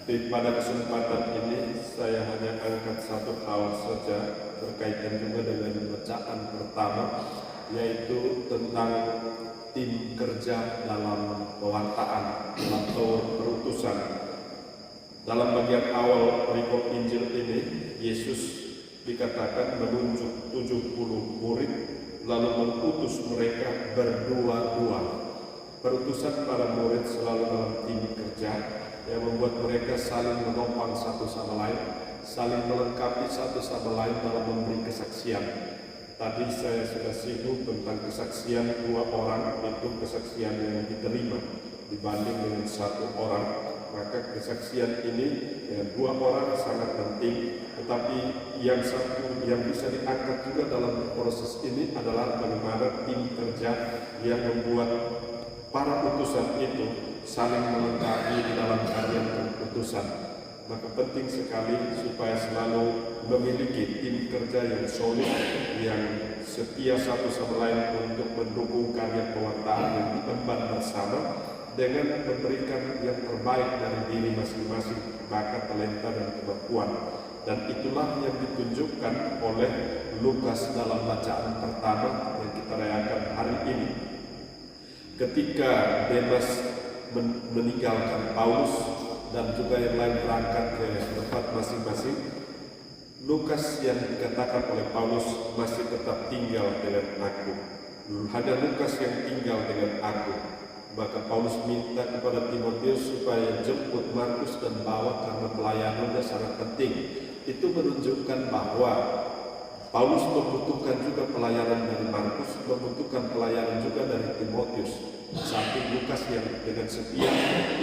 Pada kesempatan ini saya hanya angkat satu hal saja berkaitan juga dengan bacaan pertama, yaitu tentang tim kerja dalam pewartaan, dalam perutusan. Dalam bagian awal perikop Injil ini, Yesus dikatakan menunjuk 70 murid lalu mengutus mereka berdua-dua. Perutusan para murid selalu dalam tim kerja yang membuat mereka saling menopang satu sama lain, saling melengkapi satu sama lain dalam memberi kesaksian. Tadi saya sudah singgung tentang kesaksian dua orang, itu kesaksian yang diterima dibanding dengan satu orang. Maka kesaksian ini dua orang sangat penting, tetapi yang satu yang bisa diangkat juga dalam proses ini adalah bagaimana tim kerja yang membuat para utusan itu saling melengkapi di dalam karya keputusan. Maka penting sekali supaya selalu memiliki tim kerja yang solid, yang setia satu sama lain untuk mendukung karya pewartaan yang diemban bersama dengan memberikan yang terbaik dari diri masing-masing, bakat, talenta, dan kemampuan. Dan itulah yang ditunjukkan oleh Lukas dalam bacaan pertama yang kita rayakan hari ini. Ketika Demas meninggalkan Paulus dan juga yang lain berangkat ke tempat masing-masing, Lukas yang dikatakan oleh Paulus masih tetap tinggal dengan aku. Hanya Lukas yang tinggal dengan aku. Maka Paulus minta kepada Timotius supaya jemput Markus dan bawa karena pelayanannya sangat penting. Itu menunjukkan bahwa Paulus membutuhkan juga pelayanan dari Markus, membutuhkan pelayanan juga dari Timotius. Samping Lukas yang dengan setia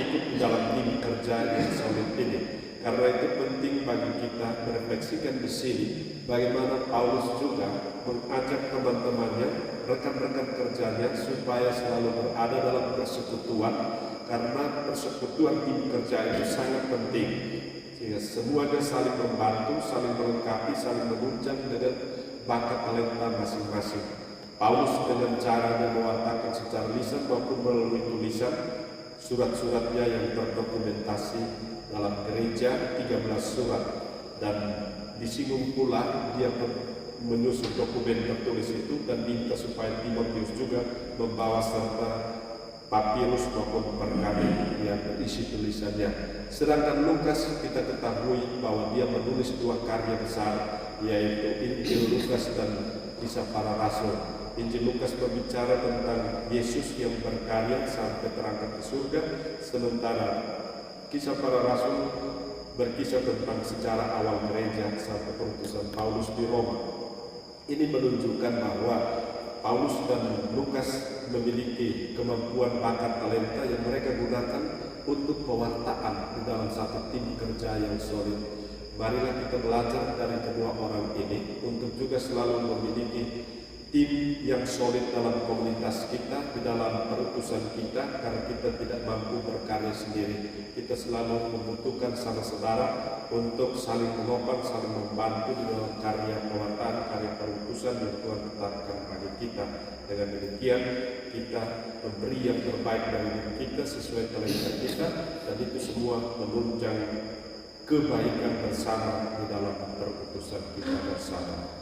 ikut di dalam tim kerja yang solid ini. Karena itu penting bagi kita merefleksikan di sini bagaimana Paulus juga mengajak teman-temannya, rekan-rekan kerjanya supaya selalu berada dalam persekutuan, karena persekutuan tim kerja itu sangat penting. Sehingga semuanya saling membantu, saling melengkapi, saling menunjang dengan bakat talenta masing-masing. Paulus dengan caranya mewartakan secara lisan maupun melalui tulisan surat-suratnya yang terdokumentasi dalam gereja 13 surat, dan disinggung pula dia menyusun dokumen tertulis itu dan minta supaya Timotius juga membawa serta papirus maupun perkamen yang berisi tulisannya. Sedangkan Lukas kita ketahui bahwa dia menulis dua karya besar, yaitu Injil Lukas dan Kisah Para Rasul. Injil Lukas berbicara tentang Yesus yang berkarya sampai terangkat ke surga, sementara Kisah Para Rasul berkisah tentang sejarah awal gereja sampai perutusan Paulus di Roma. Ini menunjukkan bahwa Paulus dan Lukas memiliki kemampuan, bakat, talenta yang mereka gunakan untuk pewartaan di dalam satu tim kerja yang solid. Marilah kita belajar dari kedua orang ini untuk juga selalu memiliki tim yang solid dalam komunitas kita, di dalam perutusan kita, karena kita tidak mampu berkarya sendiri. Kita selalu membutuhkan sama saudara untuk saling menopang, saling membantu di dalam karya pewartaan, karya perutusan yang Tuhan tetapkan bagi kita. Dengan demikian kita memberi yang terbaik dari diri kita sesuai talenta kita, dan itu semua menunjang kebaikan bersama di dalam perutusan kita bersama.